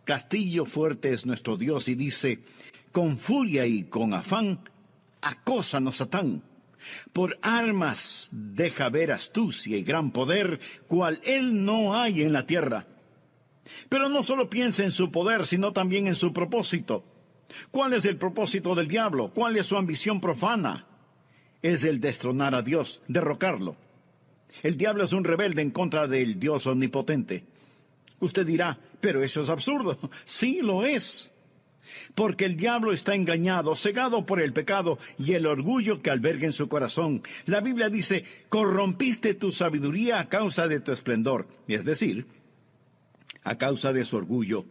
Castillo fuerte es nuestro Dios, y dice, con furia y con afán, acósanos Satán. Por armas deja ver astucia y gran poder, cual él no hay en la tierra. Pero no solo piensa en su poder, sino también en su propósito. ¿Cuál es el propósito del diablo? ¿Cuál es su ambición profana? Es el destronar a Dios, derrocarlo. El diablo es un rebelde en contra del Dios omnipotente. Usted dirá, pero eso es absurdo. Sí, lo es. Porque el diablo está engañado, cegado por el pecado y el orgullo que alberga en su corazón. La Biblia dice, corrompiste tu sabiduría a causa de tu esplendor. Es decir, a causa de su orgullo.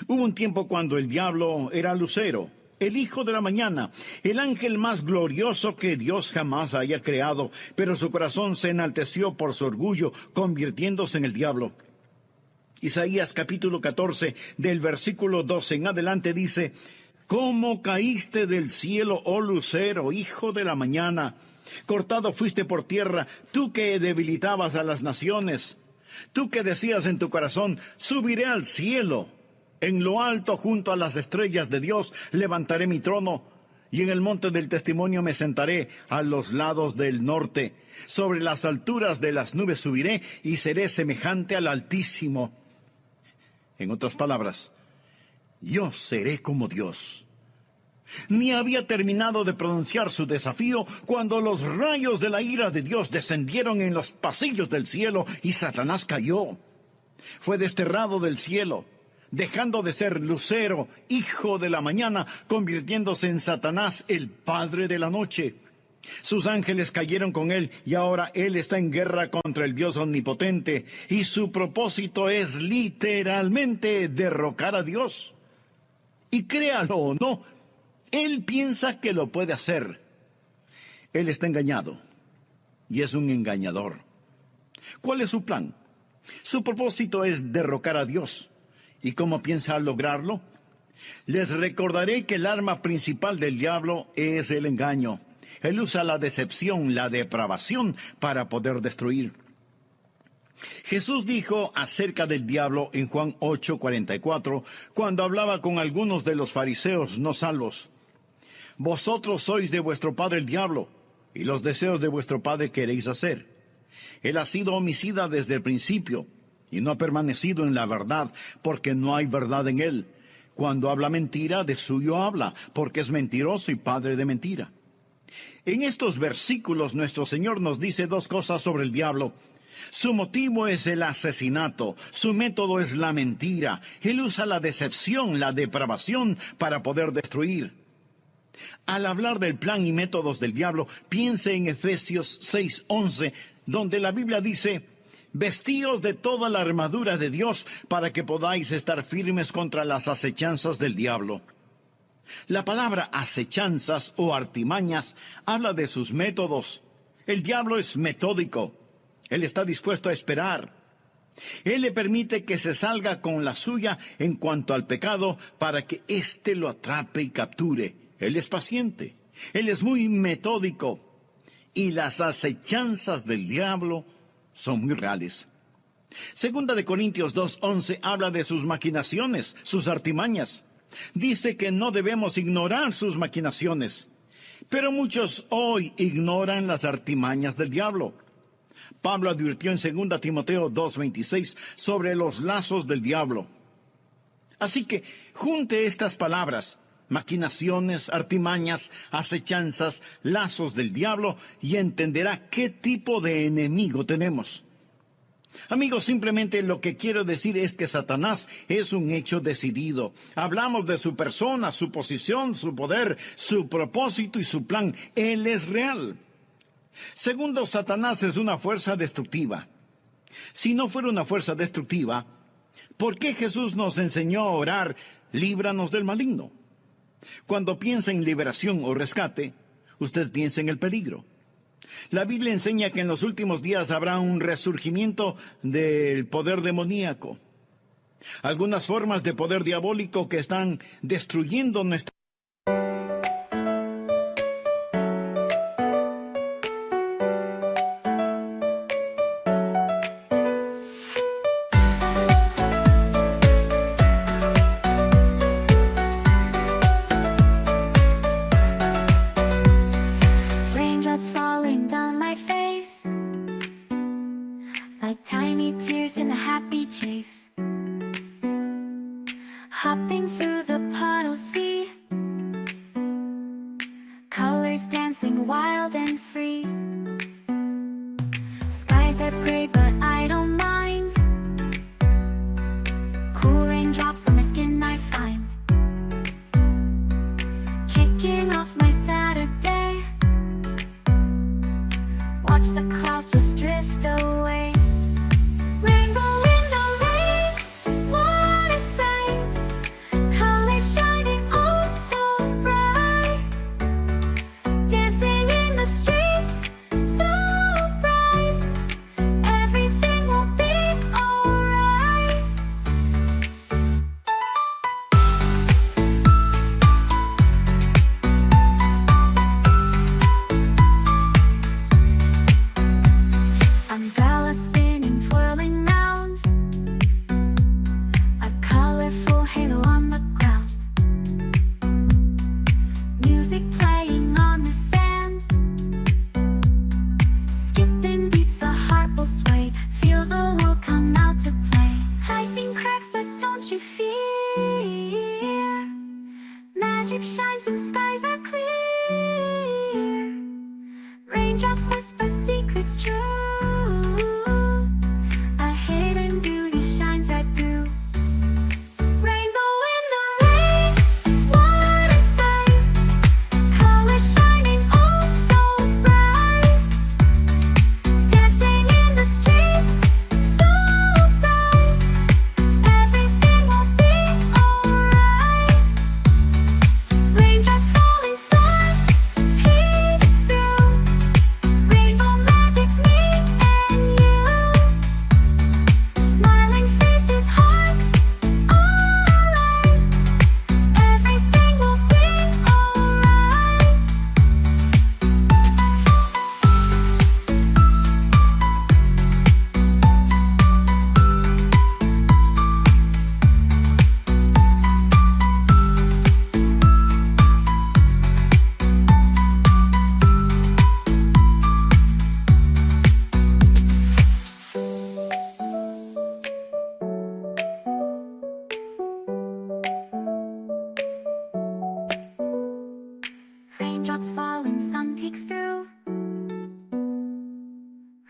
Hubo un tiempo cuando el diablo era Lucero, el hijo de la mañana, el ángel más glorioso que Dios jamás haya creado, pero su corazón se enalteció por su orgullo, convirtiéndose en el diablo. Isaías capítulo 14, del versículo 12 en adelante dice, ¿cómo caíste del cielo, oh lucero, hijo de la mañana? Cortado fuiste por tierra, tú que debilitabas a las naciones. Tú que decías en tu corazón, subiré al cielo. En lo alto, junto a las estrellas de Dios, levantaré mi trono. Y en el monte del testimonio me sentaré a los lados del norte. Sobre las alturas de las nubes subiré y seré semejante al Altísimo. En otras palabras, yo seré como Dios. Ni había terminado de pronunciar su desafío cuando los rayos de la ira de Dios descendieron en los pasillos del cielo y Satanás cayó. Fue desterrado del cielo, dejando de ser Lucero, hijo de la mañana, convirtiéndose en Satanás, el padre de la noche. Sus ángeles cayeron con él y ahora él está en guerra contra el Dios omnipotente y su propósito es literalmente derrocar a Dios. Y créalo o no, él piensa que lo puede hacer. Él está engañado y es un engañador. ¿Cuál es su plan? Su propósito es derrocar a Dios. ¿Y cómo piensa lograrlo? Les recordaré que el arma principal del diablo es el engaño. Él usa la decepción, la depravación para poder destruir. Jesús dijo acerca del diablo en Juan 8:44, cuando hablaba con algunos de los fariseos no salvos: vosotros sois de vuestro padre el diablo, y los deseos de vuestro padre queréis hacer. Él ha sido homicida desde el principio, y no ha permanecido en la verdad, porque no hay verdad en él. Cuando habla mentira, de suyo habla, porque es mentiroso y padre de mentira. En estos versículos nuestro Señor nos dice dos cosas sobre el diablo. Su motivo es el asesinato, su método es la mentira. Él usa la decepción, la depravación para poder destruir. Al hablar del plan y métodos del diablo, piense en Efesios 6:11, donde la Biblia dice: vestíos de toda la armadura de Dios para que podáis estar firmes contra las acechanzas del diablo. La palabra acechanzas o artimañas habla de sus métodos. El diablo es metódico. Él está dispuesto a esperar. Él le permite que se salga con la suya en cuanto al pecado para que éste lo atrape y capture. Él es paciente. Él es muy metódico. Y las acechanzas del diablo son muy reales. Segunda de Corintios 2:11 habla de sus maquinaciones, sus artimañas. Dice que no debemos ignorar sus maquinaciones. Pero muchos hoy ignoran las artimañas del diablo. Pablo advirtió en 2 Timoteo 2:26 sobre los lazos del diablo. Así que junte estas palabras: maquinaciones, artimañas, acechanzas, lazos del diablo, y entenderá qué tipo de enemigo tenemos. Amigos, simplemente lo que quiero decir es que Satanás es un hecho decidido. Hablamos de su persona, su posición, su poder, su propósito y su plan. Él es real. Segundo, Satanás es una fuerza destructiva. Si no fuera una fuerza destructiva, ¿por qué Jesús nos enseñó a orar: líbranos del maligno? Cuando piensa en liberación o rescate, usted piensa en el peligro. La Biblia enseña que en los últimos días habrá un resurgimiento del poder demoníaco. Algunas formas de poder diabólico que están destruyendo nuestra like tiny tears in a happy chase, hopping through the puddle sea, colors dancing wild and free. Skies are gray but I don't mind, cool raindrops on my skin I find, kicking off my Saturday, watch the clouds just drift away. Rainbow in the rain, what a sight, colors shining oh so bright, dancing in the streets so bright, everything will be alright. Umbrella spinning, twirling round, a colorful halo on the ground, music playing on the sand, skipping beats, the heart will sway, feel the world come out to play. Lightning cracks but don't you fear, magic shines when skies are clear, raindrops whisper secrets true, a hidden beauty shines right through. Rainbow in the rain, what a sight, colors shining oh so Raindrops falling, sun peeks through.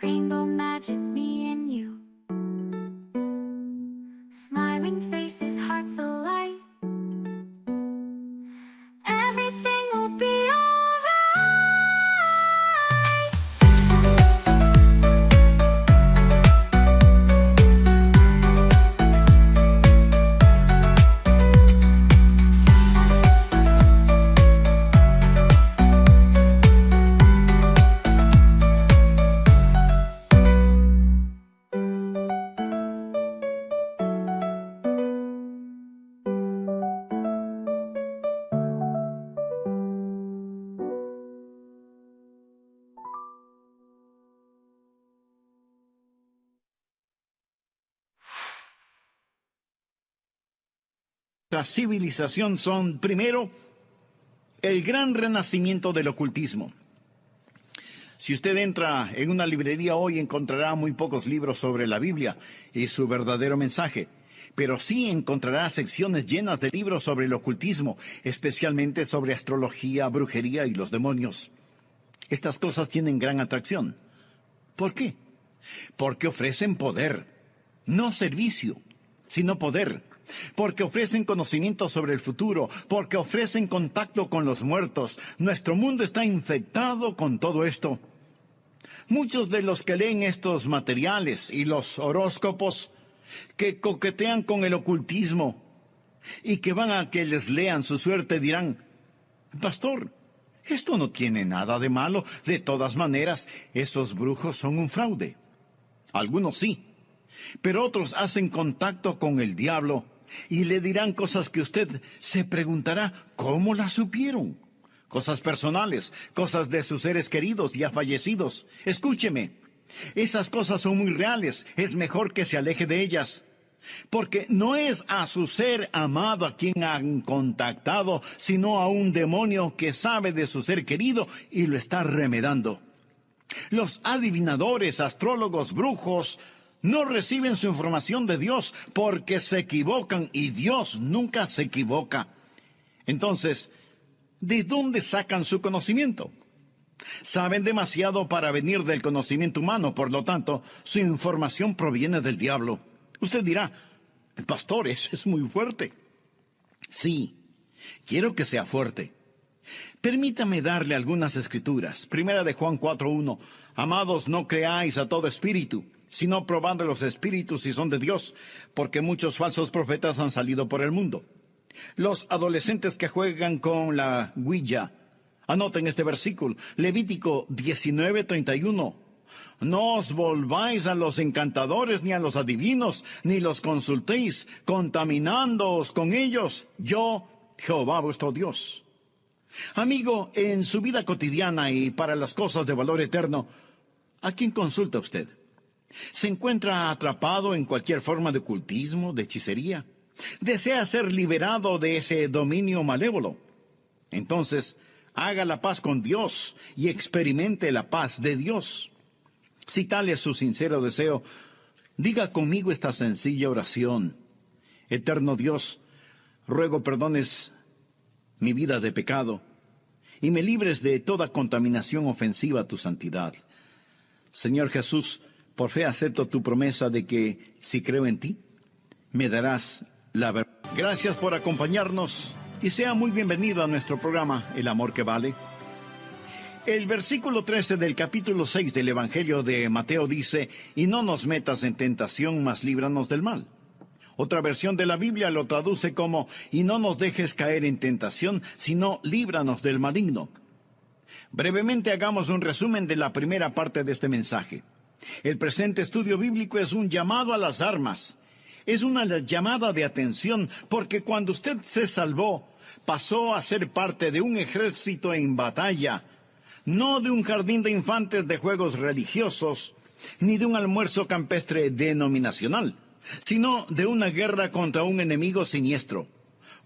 Rainbow magic, me and you. Smiling faces, hearts alight. Everything will be alright. Nuestra civilización son, primero, el gran renacimiento del ocultismo. Si usted entra en una librería hoy, encontrará muy pocos libros sobre la Biblia y su verdadero mensaje, pero sí encontrará secciones llenas de libros sobre el ocultismo, especialmente sobre astrología, brujería y los demonios. Estas cosas tienen gran atracción. ¿Por qué? Porque ofrecen poder, no servicio, sino poder. Porque ofrecen conocimiento sobre el futuro, porque ofrecen contacto con los muertos. Nuestro mundo está infectado con todo esto. Muchos de los que leen estos materiales y los horóscopos, que coquetean con el ocultismo y que van a que les lean su suerte, dirán: pastor, esto no tiene nada de malo. De todas maneras, esos brujos son un fraude. Algunos sí, pero otros hacen contacto con el diablo y le dirán cosas que usted se preguntará ¿cómo las supieron? Cosas personales, cosas de sus seres queridos ya fallecidos. Escúcheme, esas cosas son muy reales. Es mejor que se aleje de ellas, porque no es a su ser amado a quien han contactado, sino a un demonio que sabe de su ser querido y lo está remedando. Los adivinadores, astrólogos, brujos no reciben su información de Dios porque se equivocan, y Dios nunca se equivoca. Entonces, ¿de dónde sacan su conocimiento? Saben demasiado para venir del conocimiento humano, por lo tanto, su información proviene del diablo. Usted dirá: pastor, eso es muy fuerte. Sí, quiero que sea fuerte. Permítame darle algunas escrituras. Primera de Juan 4:1. Amados, no creáis a todo espíritu, sino probad los espíritus si son de Dios, porque muchos falsos profetas han salido por el mundo. Los adolescentes que juegan con la Ouija, anoten este versículo, Levítico 19:31. No os volváis a los encantadores ni a los adivinos, ni los consultéis, contaminándoos con ellos. Yo, Jehová vuestro Dios. Amigo, en su vida cotidiana y para las cosas de valor eterno, ¿a quién consulta usted? ¿Se encuentra atrapado en cualquier forma de ocultismo, de hechicería? ¿Desea ser liberado de ese dominio malévolo? Entonces, haga la paz con Dios y experimente la paz de Dios. Si tal es su sincero deseo, diga conmigo esta sencilla oración: Eterno Dios, ruego perdones mi vida de pecado y me libres de toda contaminación ofensiva a tu santidad. Señor Jesús, por fe acepto tu promesa de que, si creo en ti, me darás la verdad. Gracias por acompañarnos y sea muy bienvenido a nuestro programa El Amor que Vale. El versículo 13 del capítulo 6 del Evangelio de Mateo dice: y no nos metas en tentación, mas líbranos del mal. Otra versión de la Biblia lo traduce como: y no nos dejes caer en tentación, sino líbranos del maligno. Brevemente hagamos un resumen de la primera parte de este mensaje. El presente estudio bíblico es un llamado a las armas. Es una llamada de atención, porque cuando usted se salvó, pasó a ser parte de un ejército en batalla, no de un jardín de infantes de juegos religiosos, ni de un almuerzo campestre denominacional, sino de una guerra contra un enemigo siniestro,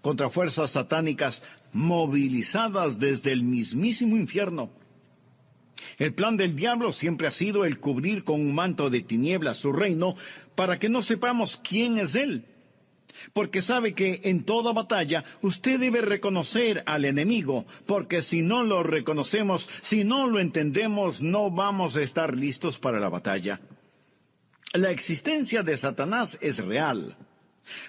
contra fuerzas satánicas movilizadas desde el mismísimo infierno. El plan del diablo siempre ha sido el cubrir con un manto de tinieblas su reino para que no sepamos quién es él. porque sabe que en toda batalla usted debe reconocer al enemigo, porque si no lo reconocemos, si no lo entendemos, no vamos a estar listos para la batalla. La existencia de Satanás es real.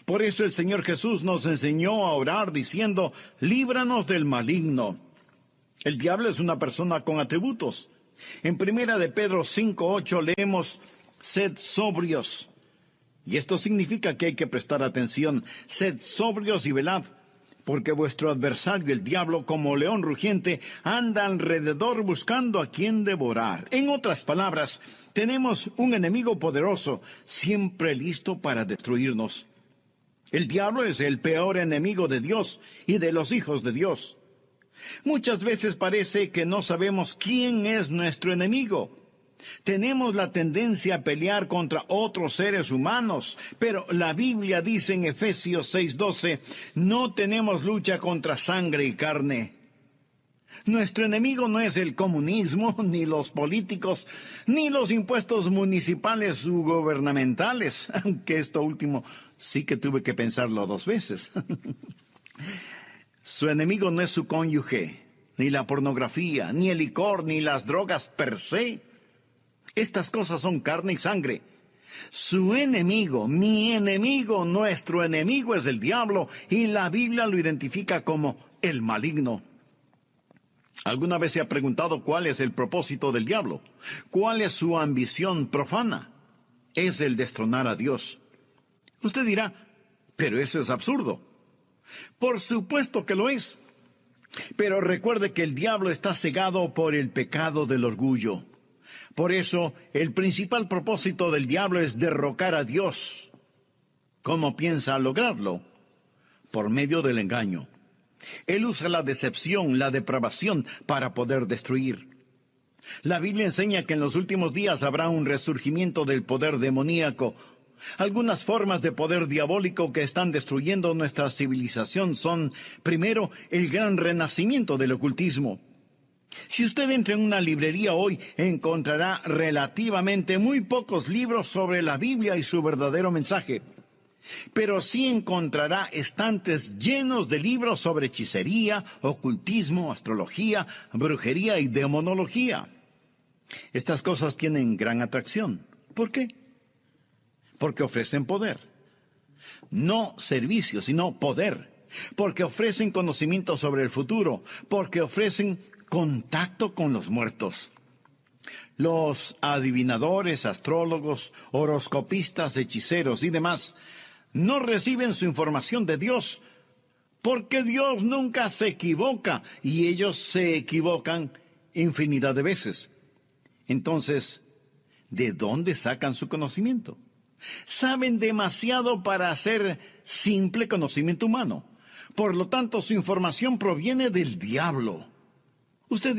Por eso el Señor Jesús nos enseñó a orar diciendo, líbranos del maligno. El diablo es una persona con atributos. En 1 de Pedro 5:8 leemos, sed sobrios. Y esto significa que hay que prestar atención. Sed sobrios y velad, porque vuestro adversario, el diablo, como león rugiente, anda alrededor buscando a quien devorar. En otras palabras, tenemos un enemigo poderoso, siempre listo para destruirnos. El diablo es el peor enemigo de Dios y de los hijos de Dios. Muchas veces parece que no sabemos quién es nuestro enemigo. Tenemos la tendencia a pelear contra otros seres humanos, pero la Biblia dice en Efesios 6:12, no tenemos lucha contra sangre y carne. Nuestro enemigo no es el comunismo, ni los políticos, ni los impuestos municipales u gubernamentales, aunque esto último sí que tuve que pensarlo 2 veces. Su enemigo no es su cónyuge, ni la pornografía, ni el licor, ni las drogas per se. Estas cosas son carne y sangre. Su enemigo, mi enemigo, nuestro enemigo es el diablo, y la Biblia lo identifica como el maligno. ¿Alguna vez se ha preguntado cuál es el propósito del diablo? ¿Cuál es su ambición profana? Es el destronar a Dios. Usted dirá, pero eso es absurdo. Por supuesto que lo es. Pero recuerde que el diablo está cegado por el pecado del orgullo. Por eso, el principal propósito del diablo es derrocar a Dios. ¿Cómo piensa lograrlo? Por medio del engaño. Él usa la decepción, la depravación, para poder destruir. La Biblia enseña que en los últimos días habrá un resurgimiento del poder demoníaco. Algunas formas de poder diabólico que están destruyendo nuestra civilización son, primero, el gran renacimiento del ocultismo. Si usted entra en una librería hoy, encontrará relativamente muy pocos libros sobre la Biblia y su verdadero mensaje. Pero sí encontrará estantes llenos de libros sobre hechicería, ocultismo, astrología, brujería y demonología. Estas cosas tienen gran atracción. ¿Por qué? Porque ofrecen poder. No servicio, sino poder. Porque ofrecen conocimiento sobre el futuro. Porque ofrecen contacto con los muertos. Los adivinadores, astrólogos, horoscopistas, hechiceros y demás no reciben su información de Dios, porque Dios nunca se equivoca y ellos se equivocan infinidad de veces. Entonces, ¿de dónde sacan su conocimiento? Saben demasiado para hacer simple conocimiento humano. Por lo tanto, su información proviene del diablo. Usted